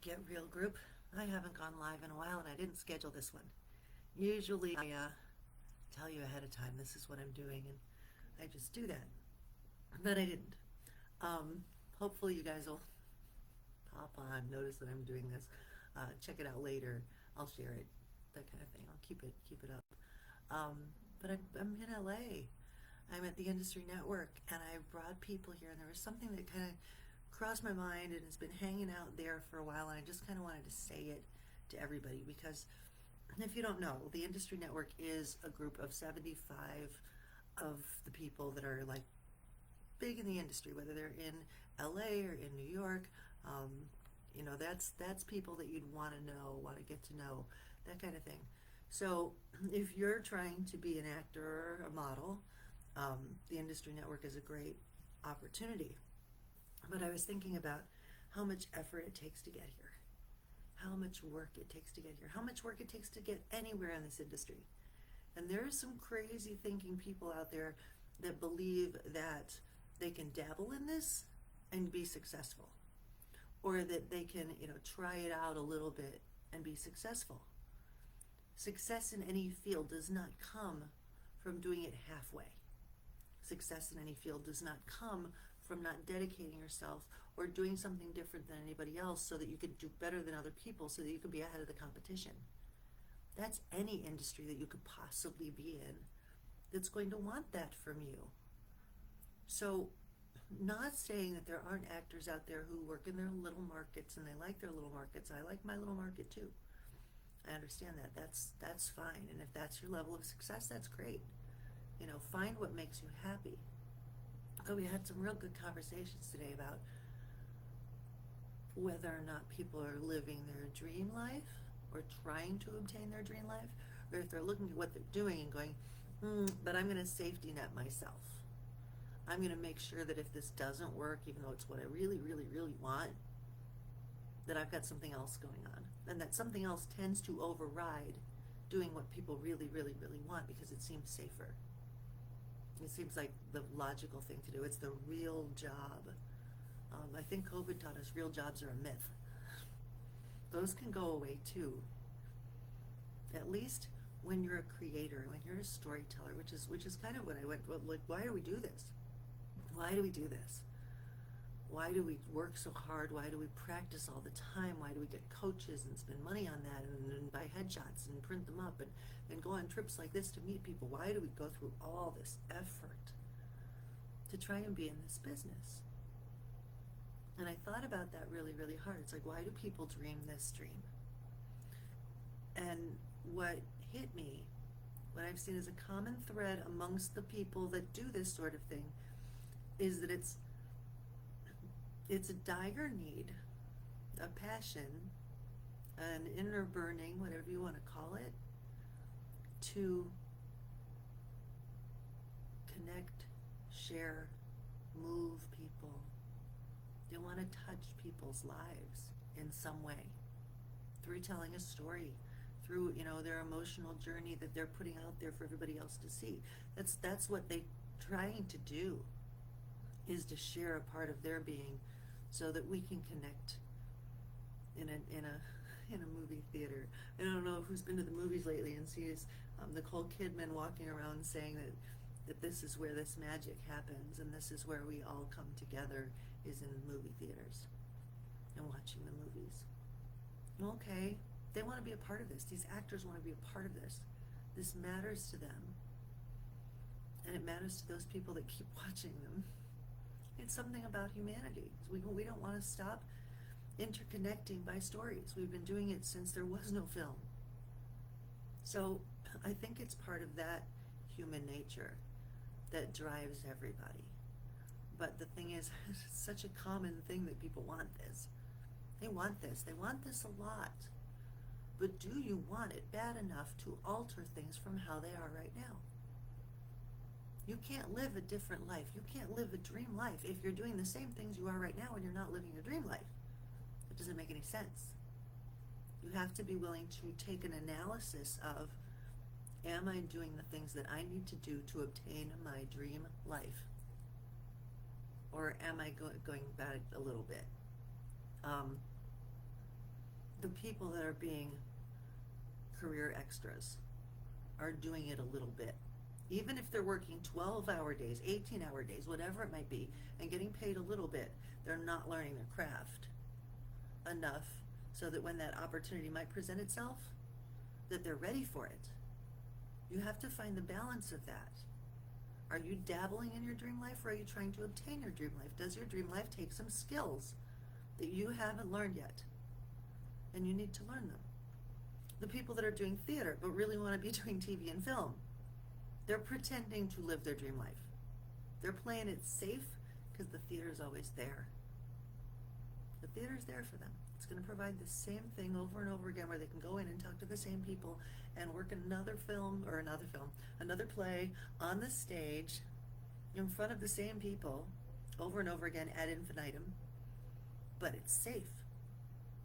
Get Real group. I haven't gone live in a while and I didn't schedule this one. Usually I tell you ahead of time this is what I'm doing and I just do that. But I didn't. Hopefully you guys will pop on, notice that I'm doing this. Check it out later. I'll share it. That kind of thing. I'll keep it up. But I'm in LA. I'm at the Industry Network and I brought people here and there was something that kind of crossed my mind and has been hanging out there for a while and I just kind of wanted to say it to everybody because if you don't know, the Industry Network is a group of 75 of the people that are like big in the industry, whether they're in LA or in New York. Um, that's people that you'd want to know, want to get to know, that kind of thing. So if you're trying to be an actor or a model, the Industry Network is a great opportunity. But I was thinking about how much effort it takes to get here, how much work it takes to get here, how much work it takes to get anywhere in this industry. And there are some crazy thinking people out there that believe that they can dabble in this and be successful, or that they can, try it out a little bit and be successful. Success in any field does not come from doing it halfway. Success in any field does not come from not dedicating yourself or doing something different than anybody else so that you could do better than other people so that you can be ahead of the competition. That's any industry that you could possibly be in that's going to want that from you. So, not saying that there aren't actors out there who work in their little markets and they like their little markets. I like my little market too. I understand that. That's fine. And if that's your level of success, that's great. Find what makes you happy. Oh, we had some real good conversations today about whether or not people are living their dream life or trying to obtain their dream life, or if they're looking at what they're doing and going, but I'm going to safety net myself. I'm going to make sure that if this doesn't work, even though it's what I really, really, really want, that I've got something else going on. And that something else tends to override doing what people really, really, really want because it seems safer. It seems like the logical thing to do. It's the real job. I think COVID taught us real jobs are a myth. Those can go away too. At least when you're a creator, when you're a storyteller, which is kind of what I went, like, why do we do this? Why do we do this? Why do we work so hard? Why do we practice all the time? Why do we get coaches and spend money on that and buy headshots and print them up and go on trips like this to meet people? Why do we go through all this effort to try and be in this business? And I thought about that really, really hard. It's like, why do people dream this dream? And what hit me, what I've seen as a common thread amongst the people that do this sort of thing, is that it's a dire need, a passion, an inner burning, whatever you want to call it, to connect, share, move people. They want to touch people's lives in some way through telling a story, through their emotional journey that they're putting out there for everybody else to see. That's what they're trying to do, is to share a part of their being so that we can connect in a movie theater. I don't know who's been to the movies lately and sees Nicole Kidman walking around saying that this is where this magic happens and this is where we all come together, is in movie theaters and watching the movies. Okay, they want to be a part of this. These actors want to be a part of this. This matters to them. And it matters to those people that keep watching them. It's something about humanity. We don't want to stop interconnecting by stories. We've been doing it since there was no film. So I think it's part of that human nature that drives everybody. But the thing is, it's such a common thing that people want this. They want this. They want this a lot. But do you want it bad enough to alter things from how they are right now? You can't live a different life. You can't live a dream life if you're doing the same things you are right now and you're not living your dream life. It doesn't make any sense. You have to be willing to take an analysis of, am I doing the things that I need to do to obtain my dream life? Or am I going about it a little bit? the people that are being career extras are doing it a little bit. Even if they're working 12-hour days, 18-hour days, whatever it might be, and getting paid a little bit, they're not learning their craft enough so that when that opportunity might present itself, that they're ready for it. You have to find the balance of that. Are you dabbling in your dream life, or are you trying to obtain your dream life? Does your dream life take some skills that you haven't learned yet? And you need to learn them. The people that are doing theater but really want to be doing TV and film, they're pretending to live their dream life. They're playing it safe because the theater is always there. The theater is there for them. It's going to provide the same thing over and over again, where they can go in and talk to the same people and work another play on the stage in front of the same people over and over again ad infinitum. But it's safe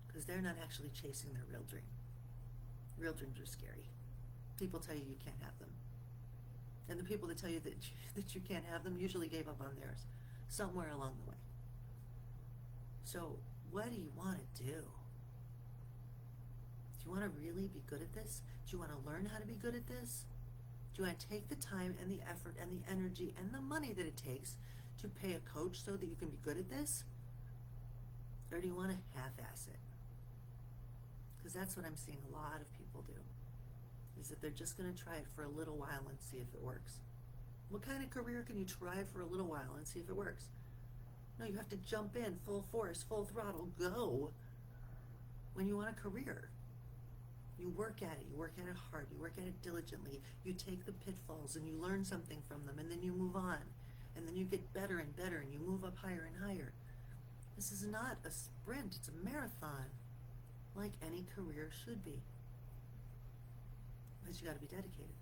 because they're not actually chasing their real dream. Real dreams are scary. People tell you you can't have them. And the people that tell you that you can't have them usually gave up on theirs somewhere along the way. So what do you want to do? Do you want to really be good at this? Do you want to learn how to be good at this? Do you want to take the time and the effort and the energy and the money that it takes to pay a coach so that you can be good at this? Or do you want to half-ass it? Because that's what I'm seeing a lot of people do, is that they're just going to try it for a little while and see if it works. What kind of career can you try for a little while and see if it works? No, you have to jump in full force, full throttle, go when you want a career. You work at it. You work at it hard. You work at it diligently. You take the pitfalls and you learn something from them, and then you move on. And then you get better and better, and you move up higher and higher. This is not a sprint. It's a marathon, like any career should be. But you got to be dedicated,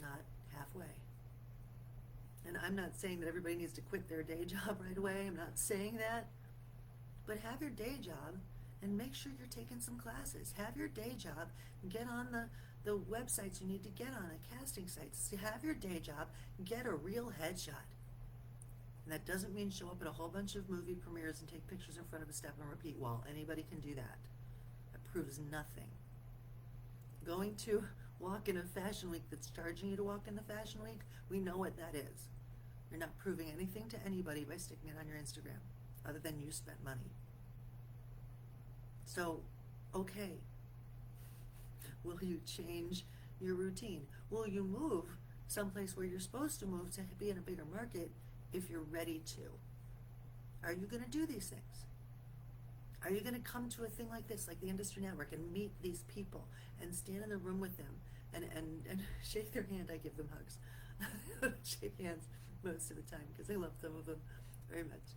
not halfway. And I'm not saying that everybody needs to quit their day job right away. I'm not saying that. But have your day job and make sure you're taking some classes. Have your day job and get on the websites you need to get on, the casting sites. Have your day job, get a real headshot. And that doesn't mean show up at a whole bunch of movie premieres and take pictures in front of a step and repeat wall. Anybody can do that. That proves nothing. Going to walk in a fashion week that's charging you to walk in the fashion week, we know what that is. You're not proving anything to anybody by sticking it on your Instagram, other than you spent money. So, okay, will you change your routine? Will you move someplace where you're supposed to move to be in a bigger market if you're ready to? Are you going to do these things? Are you going to come to a thing like this, like the Industry Network, and meet these people and stand in the room with them and shake their hand? I give them hugs. I don't shake hands most of the time because I love some of them very much.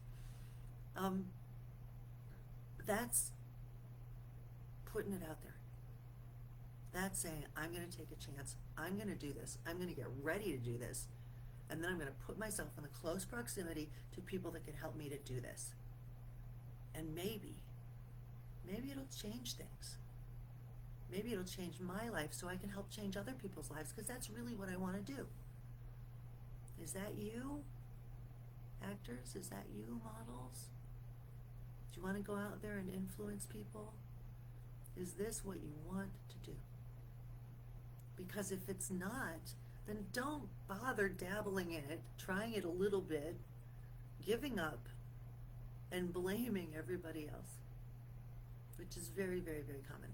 That's putting it out there. That's saying, I'm going to take a chance. I'm going to do this. I'm going to get ready to do this. And then I'm going to put myself in the close proximity to people that can help me to do this. And maybe it'll change things. Maybe it'll change my life so I can help change other people's lives, because that's really what I want to do. Is that you, actors? Is that you, models? Do you want to go out there and influence people? Is this what you want to do? Because if it's not, then don't bother dabbling in it, trying it a little bit, giving up, and blaming everybody else, which is very, very, very common.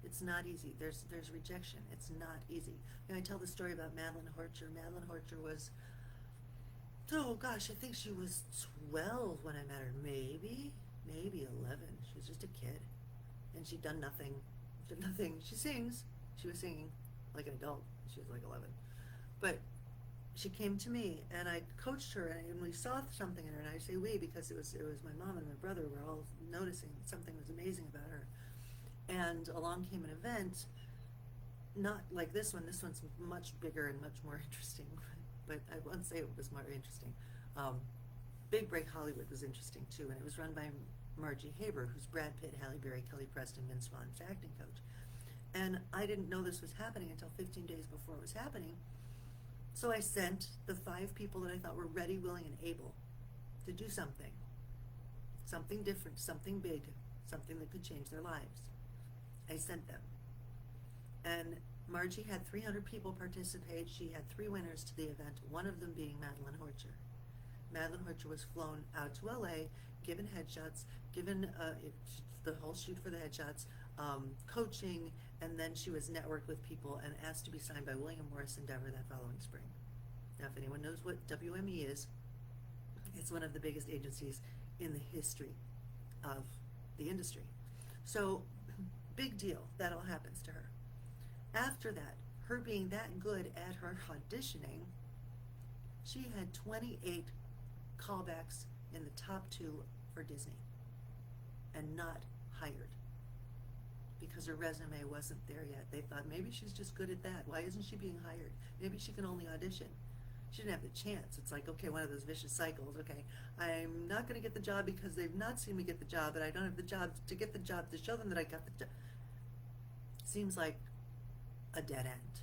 It's not easy. There's rejection. It's not easy. You know, I tell the story about Madeline Horcher. Madeline Horcher was, oh gosh, I think she was 12 when I met her. Maybe 11. She was just a kid. And she'd done nothing. She sings. She was singing like an adult. She was like 11. But she came to me, and I coached her, and we saw something in her, and I say we because it was my mom and my brother were all noticing something was amazing about her. And along came an event, not like this one. This one's much bigger and much more interesting, but I won't say it was more interesting. Big Break Hollywood was interesting too, and it was run by Margie Haber, who's Brad Pitt, Halle Berry, Kelly Preston, Vince Vaughn's acting coach. And I didn't know this was happening until 15 days before it was happening. So I sent the 5 people that I thought were ready, willing, and able to do something different, something big, something that could change their lives. I sent them. And Margie had 300 people participate. She had 3 winners to the event, one of them being Madeline Horcher. Madeline Horcher was flown out to LA, given headshots, given the whole shoot for the headshots, coaching, and then she was networked with people and asked to be signed by William Morris Endeavor that following spring. Now, if anyone knows what WME is, it's one of the biggest agencies in the history of the industry. So, big deal. That all happens to her. After that, her being that good at her auditioning, she had 28 callbacks in the top 2 for Disney and not hired because her resume wasn't there yet. They thought maybe she's just good at that. Why isn't she being hired? Maybe she can only audition. She didn't have the chance. It's like, okay, one of those vicious cycles. Okay, I'm not going to get the job because they've not seen me get the job, and I don't have the job to get the job to show them that I got the job. Seems like a dead end.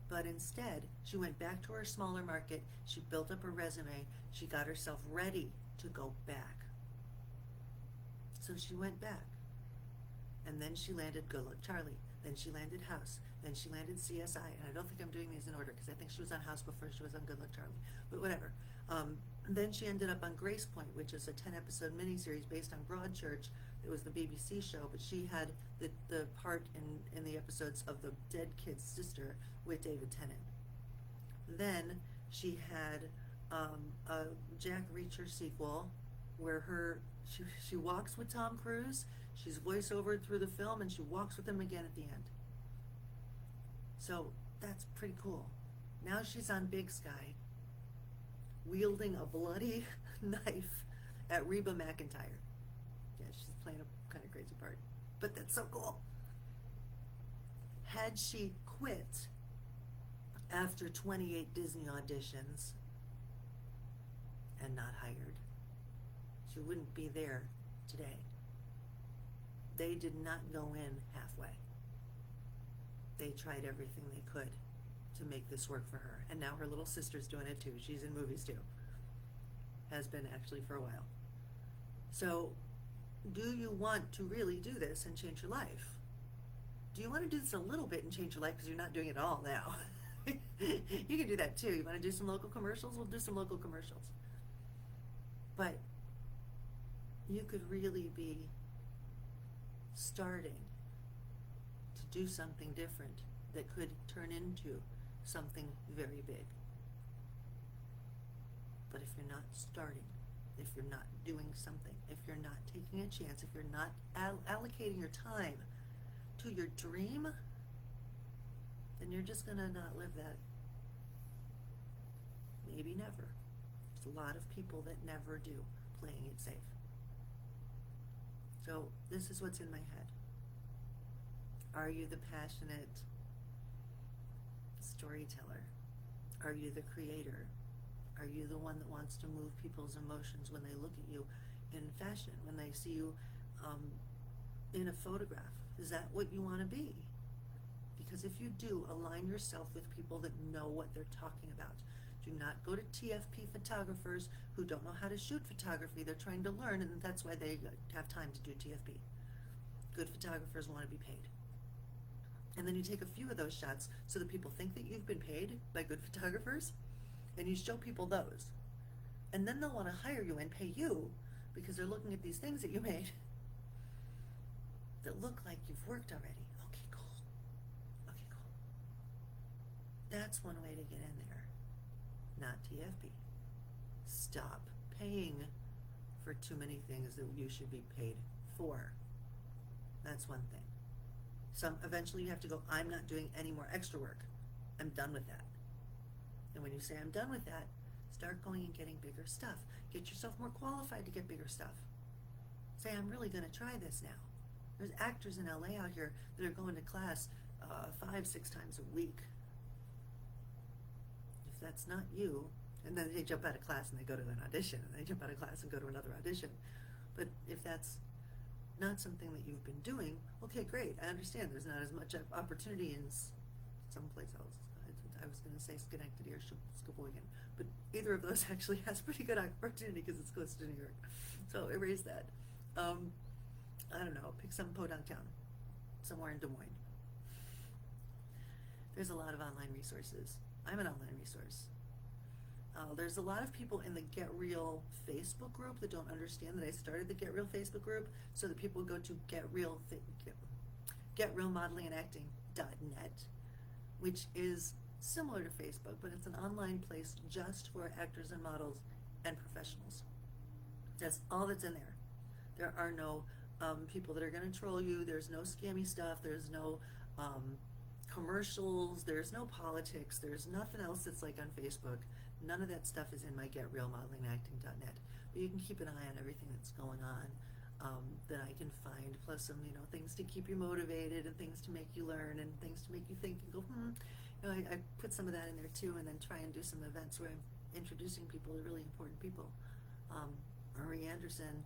But instead, she went back to her smaller market. She built up her resume. She got herself ready to go back. So she went back. And then she landed Good Luck Charlie. Then she landed House. Then she landed CSI. And I don't think I'm doing these in order because I think she was on House before she was on Good Luck Charlie. But whatever. Then she ended up on Grace Point, which is a 10-episode miniseries based on Broadchurch. It was the BBC show, but she had the part in the episodes of the dead kid's sister with David Tennant. Then she had a Jack Reacher sequel where she walks with Tom Cruise. She's voiceovered through the film, and she walks with him again at the end. So that's pretty cool. Now she's on Big Sky, wielding a bloody knife at Reba McEntire. Yeah, she's playing a kind of crazy part, but that's so cool. Had she quit after 28 Disney auditions and not hired, she wouldn't be there today. They did not go in halfway. They tried everything they could to make this work for her. And now her little sister's doing it too. She's in movies too. Has been actually for a while. So, do you want to really do this and change your life? Do you want to do this a little bit and change your life because you're not doing it all now? You can do that too. You want to do some local commercials? We'll do some local commercials. But you could really be starting to do something different that could turn into something very big. But if you're not starting, if you're not doing something, if you're not taking a chance, if you're not allocating your time to your dream, then you're just going to not live that. Maybe never. There's a lot of people that never do, playing it safe. So this is what's in my head. Are you the passionate storyteller? Are you the creator? Are you the one that wants to move people's emotions when they look at you in fashion, when they see you in a photograph? Is that what you want to be? Because if you do, align yourself with people that know what they're talking about. Do not go to TFP photographers who don't know how to shoot photography. They're trying to learn, and that's why they have time to do TFP. Good photographers want to be paid. And then you take a few of those shots so that people think that you've been paid by good photographers, and you show people those. And then they'll want to hire you and pay you because they're looking at these things that you made that look like you've worked already. Okay, cool. Okay, cool. That's one way to get in there. Not TFP. Stop paying for too many things that you should be paid for. That's one thing. Eventually you have to go, I'm not doing any more extra work. I'm done with that. And when you say I'm done with that, start going and getting bigger stuff. Get yourself more qualified to get bigger stuff. Say, I'm really going to try this now. There's actors in LA out here that are going to class 5-6 times a week. If that's not you, and then they jump out of class and they go to an audition, and they jump out of class and go to another audition. But if that's not something that you've been doing, okay, great. I understand there's not as much opportunity in someplace else. I was going to say Schenectady or Sheboygan, but either of those actually has pretty good opportunity because it's close to New York. So erase that. Pick some podunk town, somewhere in Des Moines. There's a lot of online resources. I'm an online resource. There's a lot of people in the Get Real Facebook group that don't understand that I started the Get Real Facebook group so that people go to getrealmodelingandacting.net, which is similar to Facebook, but it's an online place just for actors and models and professionals. That's all that's in there. There are no people that are going to troll you. There's no scammy stuff. There's no commercials. There's no politics. There's nothing else that's like on Facebook. None of that stuff is in my getrealmodelingandacting.net. But you can keep an eye on everything that's going on that I can find, plus some, things to keep you motivated and things to make you learn and things to make you think and go, I put some of that in there too, and then try and do some events where I'm introducing people to really important people. Marie Anderson,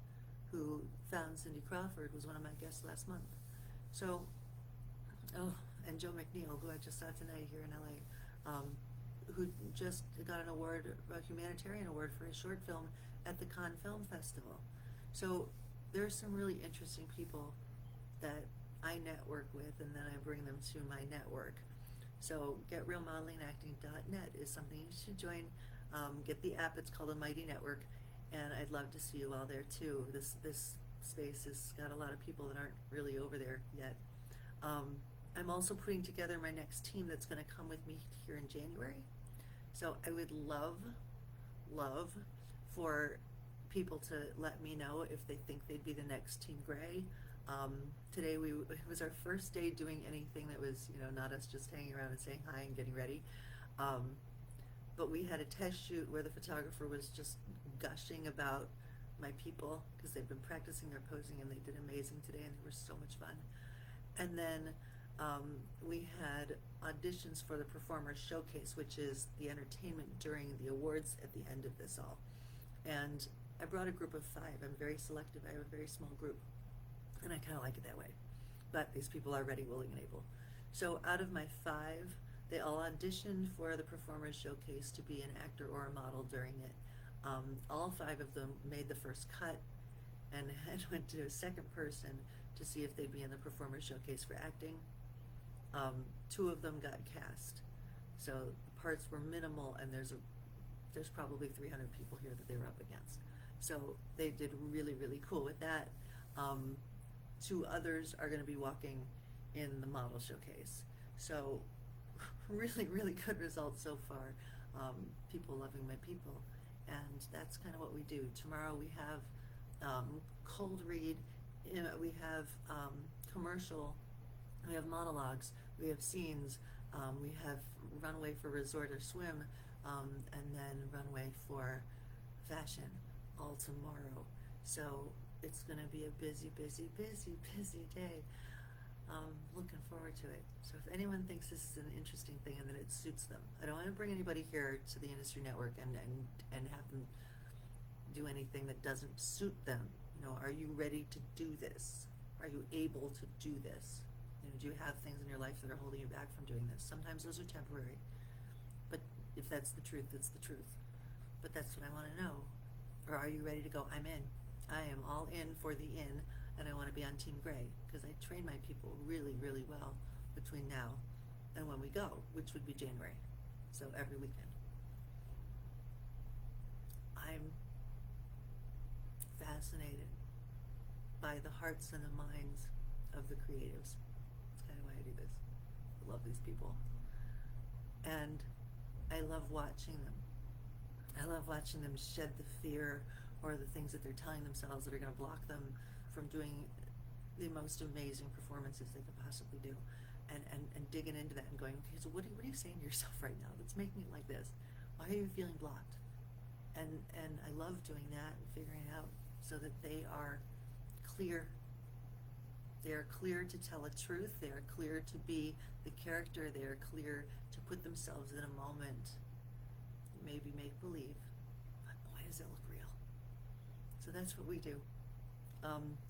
who found Cindy Crawford, was one of my guests last month. So, and Joe McNeil, who I just saw tonight here in LA, who just got an award, a humanitarian award for his short film at the Cannes Film Festival. So there's some really interesting people that I network with, and then I bring them to my network. So getrealmodelingandacting.net is something you should join. Get the app. It's called a Mighty Network, and I'd love to see you all there too. This space has got a lot of people that aren't really over there yet. I'm also putting together my next team that's going to come with me here in January. So I would love for people to let me know if they think they'd be the next Team Gray. Today it was our first day doing anything that was, not us just hanging around and saying hi and getting ready. But we had a test shoot where the photographer was just gushing about my people because they've been practicing their posing and they did amazing today and they were so much fun. And then we had auditions for the Performers Showcase, which is the entertainment during the awards at the end of this all. And I brought a group of 5. I'm very selective. I have a very small group, and I kind of like it that way. But these people are ready, willing, and able. So out of my 5, they all auditioned for the Performers Showcase to be an actor or a model during it. All 5 of them made the first cut and went to a second person to see if they'd be in the Performers Showcase for acting. 2 of them got cast. So the parts were minimal, and there's probably 300 people here that they were up against. So they did really, really cool with that. 2 others are going to be walking in the model showcase. So really, really good results so far. People loving my people. And that's kind of what we do. Tomorrow we have cold read, we have commercial, we have monologues, we have scenes, we have runway for resort or swim, and then runway for fashion all tomorrow. So it's going to be a busy, busy, busy, busy day. Looking forward to it. So if anyone thinks this is an interesting thing and that it suits them, I don't want to bring anybody here to the Industry Network and have them do anything that doesn't suit them. Are you ready to do this? Are you able to do this? Do you have things in your life that are holding you back from doing this? Sometimes those are temporary. But if that's the truth, it's the truth. But that's what I want to know. Or are you ready to go? I'm in. I am all in for the in, and I want to be on Team Gray because I train my people really, really well between now and when we go, which would be January. So every weekend. I'm fascinated by the hearts and the minds of the creatives. That's kind of why I do this. I love these people. And I love watching them. I love watching them shed the fear or the things that they're telling themselves that are going to block them from doing the most amazing performances they could possibly do. And digging into that and going, okay, so what are you saying to yourself right now that's making it like this? Why are you feeling blocked? And I love doing that and figuring it out so that they are clear. They are clear to tell a truth. They are clear to be the character. They are clear to put themselves in a moment. Maybe make believe, but boy, does it look real. So that's what we do.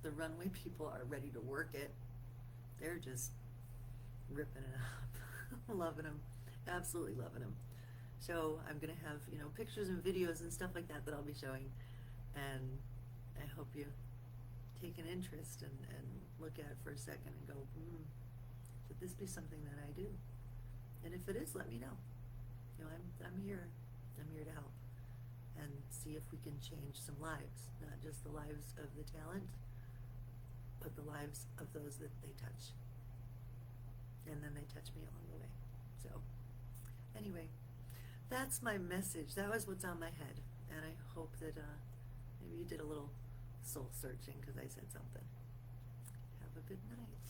The runway people are ready to work it. They're just ripping it up. Loving them. Absolutely loving them. So I'm going to have, pictures and videos and stuff like that I'll be showing. And I hope you take an interest and look at it for a second and go, should this be something that I do? And if it is, let me know. You know, I'm here. I'm here to help and see if we can change some lives, not just the lives of the talent, but the lives of those that they touch. And then they touch me along the way. So, anyway, that's my message. That was what's on my head. And I hope that maybe you did a little soul searching because I said something. Have a good night.